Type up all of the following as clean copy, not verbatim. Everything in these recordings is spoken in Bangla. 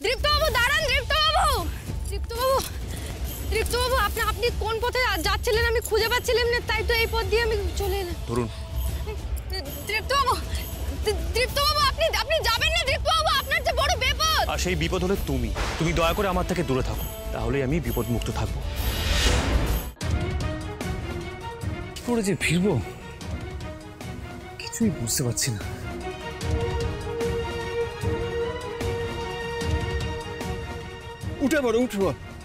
দীপ্তবাবু দাঁড়ান, দীপ্তবাবু, দীপ্তবাবু, দীপ্তবাবু, আপনি কোন পথে যাচ্ছিলেন আমি খুঁজে পাচ্ছিলাম না, তাই তো এই পথ দিয়ে আমি চলে এলাম। ধরুন। দীপ্তবাবু, দীপ্তবাবু, আপনি যাবেন না দীপ্তবাবু, আপনার যে বড় বিপদ। আর সেই বিপদ হলে তুমি দয়া করে আমার থেকে দূরে থাকো, তাহলে আমি বিপদ মুক্ত থাকবো। কি করে যে ফিরবো কিছুই বুঝতে পারছি না। উঠে পড়,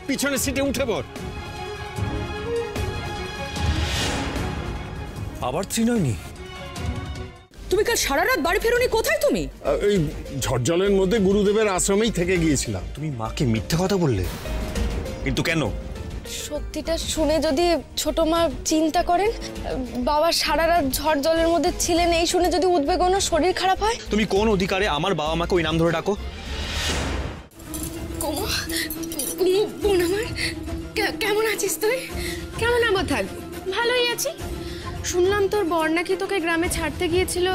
পিছনের সিটে উঠে পড়। আবার ত্রিনয়নী, তুমি কাল সারা রাত বাড়ি ফেরোনি, কোথায় তুমি? এই ঝড়জলের মধ্যে গুরুদেবের আশ্রমেই থেকে গিয়েছিলাম। তুমি মাকে মিথ্যা কথা বললে, কিন্তু কেন? সত্যিটা শুনে যদি ছোট মা চিন্তা করেন, বাবা সারা রাত ঝড় জলের মধ্যে ছিলেন, এই শুনে যদি উদ্বেগ ওনার শরীর খারাপ হয়। তুমি কোন অধিকারে আমার বাবা মাকে ওই নাম ধরে ডাকো? কুমু, বোন আমার, কেমন আছিস তুই? কেমন আবার থাকবি, ভালোই আছি। শুনলাম তোর বর নাকি তোকে গ্রামে ছাড়তে গিয়েছিল,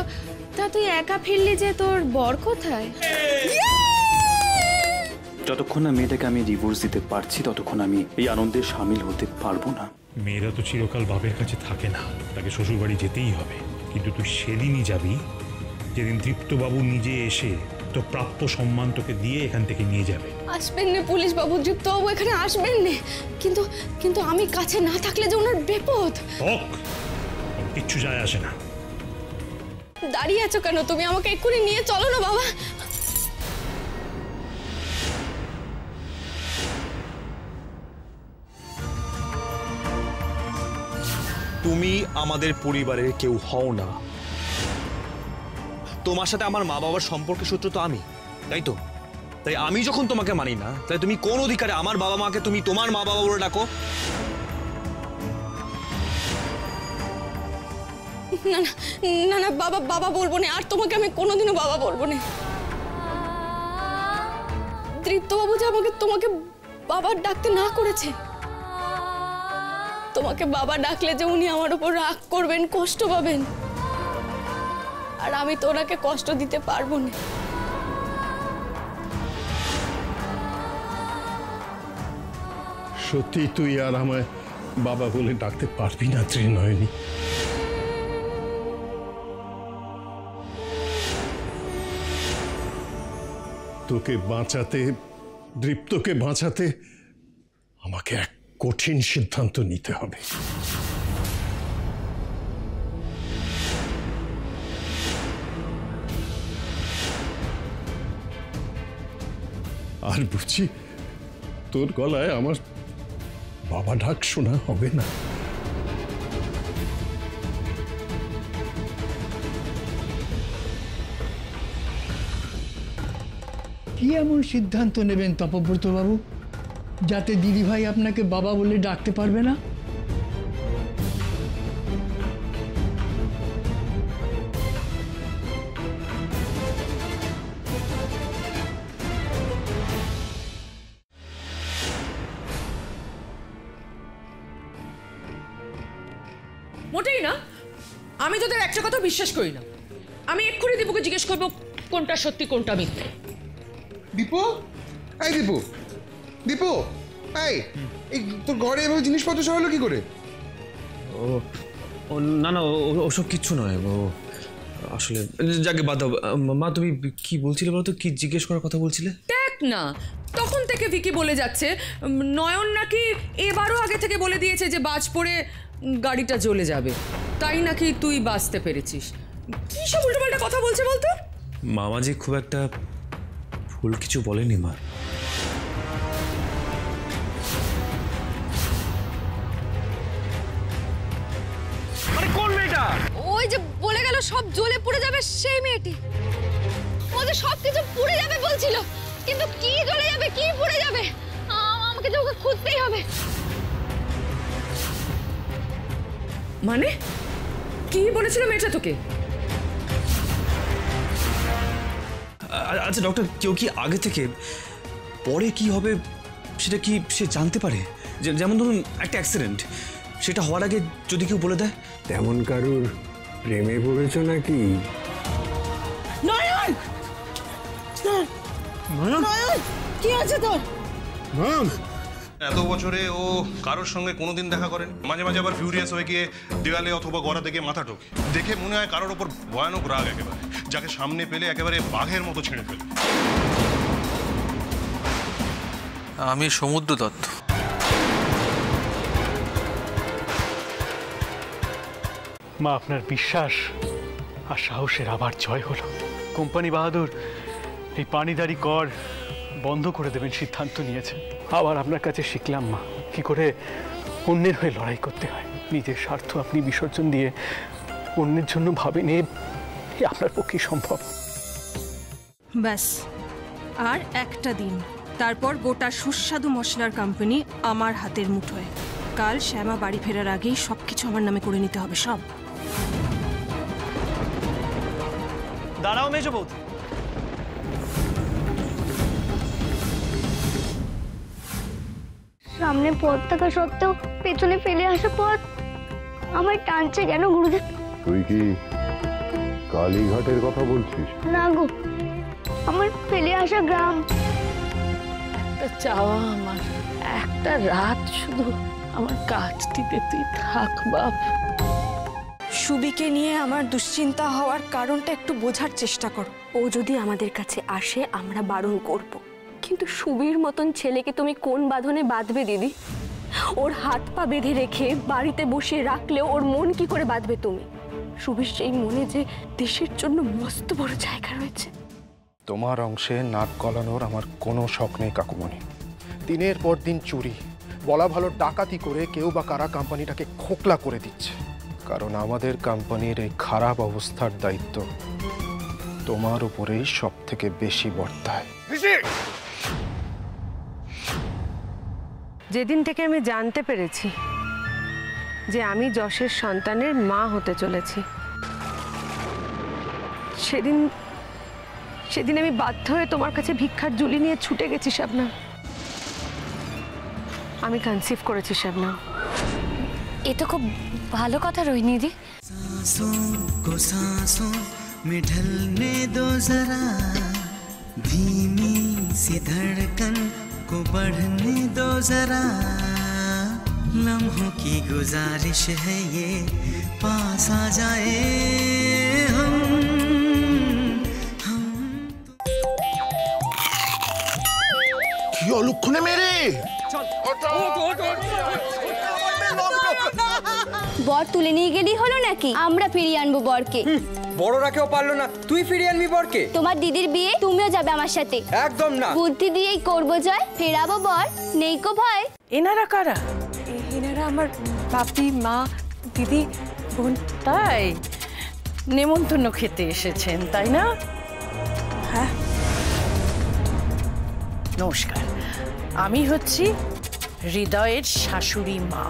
তা তুই একা ফিরলি যে, তোর বর কোথায়? যতক্ষণ না মেয়েটাকে আমি ডিভোর্স দিতে পারছি ততক্ষণ আমি এই আনন্দে সামিল হতে পারবো না। মেয়েরা তো চিরকাল বাপের কাছে থাকে না, তাকে শ্বশুরবাড়ি যেতেই হবে। কিন্তু তুই সেদিনই যাবি যেদিন দীপ্তবাবু নিজে এসে তো প্রাপ্য সম্মান তোকে দিয়ে এখান থেকে নিয়ে যাবে। আসবেন না পুলিশ বাবু, দীপ্তবাবু এখানে আসবেন না, কিন্তু আমি কাছে না থাকলে যে ওনার বিপদ। হোক, কিচ্ছু যায় আসে না। দাঁড়িয়ে আছো কেন তুমি? আমাকে এক্ষুনি নিয়ে চলো না বাবা। তুমি আমাদের পরিবারের কেউ হও না। তোমার সাথে আমার মা বাবার সম্পর্কের সূত্র তো আমি, তাই তো? তাই আমি যখন তোমাকে মানি না, তাই তুমি কোন অধিকারে আমার বাবা মাকে তুমি তোমার মা বাবা বলে ডাকো? না না না না বাবা, বাবা বলবো না, আর তোমাকে আমি কোনোদিনও বাবা বলবো না। দীপ্তবাবু যে আমাকে তোমাকে বাবা ডাকতে না করেছে, তোমাকে বাবা ডাকলে যে উনি আমার উপর রাগ করবেন, কষ্ট পাবেন, আর আমি তো ওনাকে কষ্ট দিতে পারবো না। সত্যি তুই আর আমায় বাবা বলে ডাকতে পারবি না ত্রিনয়নী। তোকে বাঁচাতে, দীপ্তকে বাঁচাতে আমাকে এক কঠিন সিদ্ধান্ত নিতে হবে। আর বুঝি তোর গলায় আমার বাবা ডাক শোনা হবে না। কি এমন সিদ্ধান্ত নেবেন তপব্রত বাবু যাতে দিদিভাই আপনাকে বাবা বলে ডাকতে পারবে না? মোটেই না, আমি তোদের একটা কথা বিশ্বাস করি না। আমি এক্ষুনি দীপুকে জিজ্ঞেস করবো কোনটা সত্যি কোনটা মিথ্যে। দীপু, এই দীপু, দীপু, এই তোর ঘরে এভাবে জিনিসপত্র সরালো কি করে? ও না না, ওসব কিচ্ছু নয়। ও আসলে যাকে বাদ দাও। মা তুমি কি বলছিলে বলো তো? কি জিজ্ঞেস করার কথা বলছিলে? দেখ না, তখন থেকে ভিকি বলে যাচ্ছে নয়ন নাকি এবারও আগে থেকে বলে দিয়েছে যে বাজ পড়ে গাড়িটা জ্বলে যাবে, তাই নাকি তুই বাঁচতে পেরেছিস। কি সব উল্টোপাল্টা কথা বলছে বলতো? মামা যে খুব একটা ভুল কিছু বলেনি মা। কোন মেয়েটা? ওই যে বলে গেল সব জ্বলে পুড়ে যাবে, সেই মেয়েটি। ও যে সবকিছু পুড়ে যাবে বলছিল, কিন্তু কি জ্বলে যাবে, কি পুড়ে যাবে, আমাকে যে ওকে খুঁজতেই হবে। মানে কি বলেছিল মেয়েটা তোকে? আচ্ছা ডক্টর, কেউ কি আগে থেকে পরে কি হবে সেটা কি সে জানতে পারে? যেমন ধরুন একটা অ্যাক্সিডেন্ট, সেটা হওয়ার আগে যদি কেউ বলে দেয়। তেমন কারুর প্রেমে পড়েছ নাকি? নয়ন, কি আছে তোর? এত বছরে ও কারোর সঙ্গে কোনোদিন দেখা করেন, মাঝে মাঝে আবার ফিউরিয়াস হয়ে গিয়ে দেওয়ালে অথবা গড়া থেকে মাথা টোকে। দেখে মনে হয় কারোর ওপর ভয়ানক রাগ একেবারে, যাকে সামনে পেলে একেবারে বাঘের মতো ছেড়ে ফেলে। আমি সমুদ্র দত্ত। মা, আপনার বিশ্বাস আর সাহসের আবার জয় হলো। কোম্পানি বাহাদুর এই পানিদারি কর বন্ধ করে দেবেন সিদ্ধান্ত নিয়েছে। আবার আপনার কাছে শিখলাম মা, কি করে অন্যের হয়ে লড়াই করতে হয়। নিজের স্বার্থ আপনি বিসর্জন দিয়ে অন্যের জন্য ভাবেন, আপনার পক্ষে সম্ভব। ব্যাস আর একটা দিন, তারপর গোটা সুস্বাদু মশলার কোম্পানি আমার হাতের মুঠোয়। কাল শ্যামা বাড়ি ফেরার আগেই সবকিছু আমার নামে করে নিতে হবে সব। দাঁড়াও মেজো বৌদি। সামনে পথ থাকা সত্ত্বেও পেছনে ফেলে আসা পথ আমার টানছে কেন গুরুদেব? তুই কি কালীঘাটের কথা বলছিস? না গো, আমার ফেলে আসা গ্রাম। একটা চাওয়া আমার, একটা রাত শুধু আমার কাজটিতে তুই থাক বাপ। সুবিকে নিয়ে আমার দুশ্চিন্তা হওয়ার কারণটা একটু বোঝার চেষ্টা করো। ও যদি আমাদের কাছে আসে আমরা বারণ করব, কিন্তু সুবীর মতন ছেলেকে তুমি কোন বাঁধনে বাঁধবে দিদি? ওর হাত পা বেঁধে রেখে বাড়িতে বসিয়ে রাখলেও ওর মন কি করে বাঁধবে তুমি? সুবীর সেই মনে যে দেশের জন্য মস্ত বড় জায়গা রয়েছে। তোমার অংশে নাক গলানোর আমার কোনো শখ নেই কাকুমণি। দিনের পর দিন চুরি, বলা ভালো ডাকাতি করে কেউ বা কারা কোম্পানিটাকে খোকলা করে দিচ্ছে। কারণ আমাদের কোম্পানির এই খারাপ অবস্থার দায়িত্ব তোমার উপরেই সব থেকে বেশি বর্তায়। যেদিন থেকে আমি জানতে পেরেছি যে আমি যশের সন্তানের মা হতে চলেছি, সেদিন আমি বাধ্য হয়ে তোমার কাছে ভিক্ষার ঝুলি নিয়ে ছুটে গেছি শাবনা। আমি কনসিভ করেছি শাবনা। এ তো খুব ভালো কথা রোহিণী দি। में ढलने दो जरा, धीमी सी धड़कन को बढ़ने दो जरा, लम्हों की गुजारिश है ये पास आ जाए हम। কি অলক্ষণে মেরে বর তুলে নিয়ে গেলেই হলো নাকি? আমরা ফিরিয়ে আনবো বরকে। বড়রা কেউ পারলো না, তুই ফিরিয়ে আনবি বরকে? তোমার দিদির বিয়ে, তুমিও যাবে আমার সাথে। একদম না। বুদ্ধি দিয়েই করবো জয়, ফেরাবো বর, নেই কো ভয়। এনারা কারা? এনারা আমার বাপি, মা, দিদি, বোন। তাই নেমন্তন্ন খেতে এসেছেন তাই না? হ্যাঁ। নমস্কার, আমি হচ্ছি হৃদয়ের শাশুড়ি মা।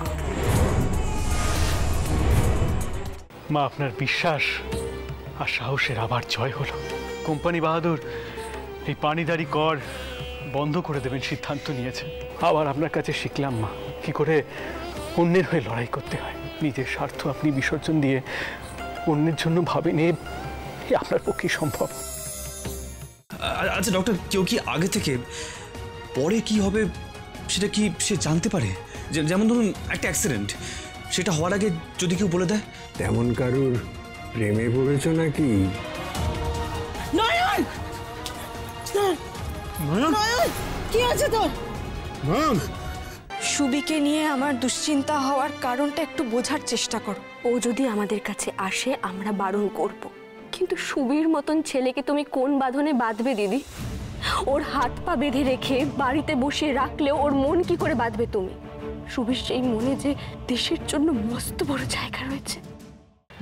মা, আপনার বিশ্বাস আর সাহসের আবার জয় হলো। কোম্পানি বাহাদুর এই পানিদারি কর বন্ধ করে দেবেন সিদ্ধান্ত নিয়েছে। আবার আপনার কাছে শিখলাম মা, কি করে অন্যের হয়ে লড়াই করতে হয়। নিজের স্বার্থ আপনি বিসর্জন দিয়ে অন্যের জন্য ভাবেন, আপনার পক্ষে সম্ভব। আচ্ছা ডক্টর, কেউ কি আগে থেকে পরে কি হবে সেটা কি সে জানতে পারে? যেমন ধরুন একটা অ্যাক্সিডেন্ট, সেটা হওয়ার আগে যদি কেউ বলে দেয়। তেমন কারুর প্রেমে পড়েছ নাকি? নয়ন! নয়ন! কি আছে তোর? সুবিকে নিয়ে আমার দুশ্চিন্তা হওয়ার কারণটা একটু বোঝার চেষ্টা করো। ও যদি আমাদের কাছে আসে আমরা বারণ করব, কিন্তু সুবীর মতন ছেলেকে তুমি কোন বাঁধনে বাঁধবে দিদি? ওর হাত পা বেঁধে রেখে বাড়িতে বসিয়ে রাখলেও ওর মন কি করে বাঁধবে তুমি? সুবীর সেই মনে যে দেশের জন্য মস্ত বড় জায়গা রয়েছে।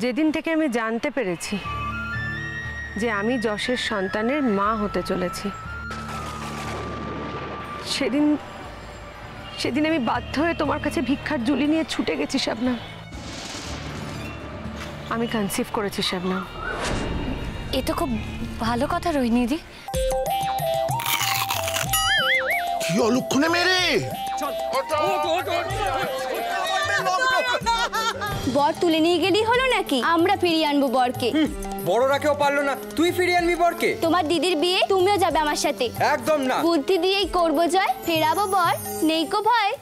যেদিন থেকে আমি জানতে পেরেছি যে আমি যশের সন্তানের মা হতে চলেছি, সেদিন আমি বাধ্য হয়ে তোমার কাছে ভিক্ষার ঝুলি নিয়ে ছুটে গেছি শাবনা। আমি কনসিভ করেছি শাবনা। এ তো খুব ভালো কথা রোহিণী দি। কি অলক্ষণে মেরে বর তুলে নিয়ে গেলেই হলো নাকি? আমরা ফিরিয়ে আনবো বরকে। বড়রা কেউ পারলো না, তুই ফিরিয়ে আনবি বরকে। তোমার দিদির বিয়ে তুমিও যাবে আমার সাথে। একদম না। বুদ্ধি দিয়েই করবো জয়, ফেরাবো বর, নেই কো ভয়।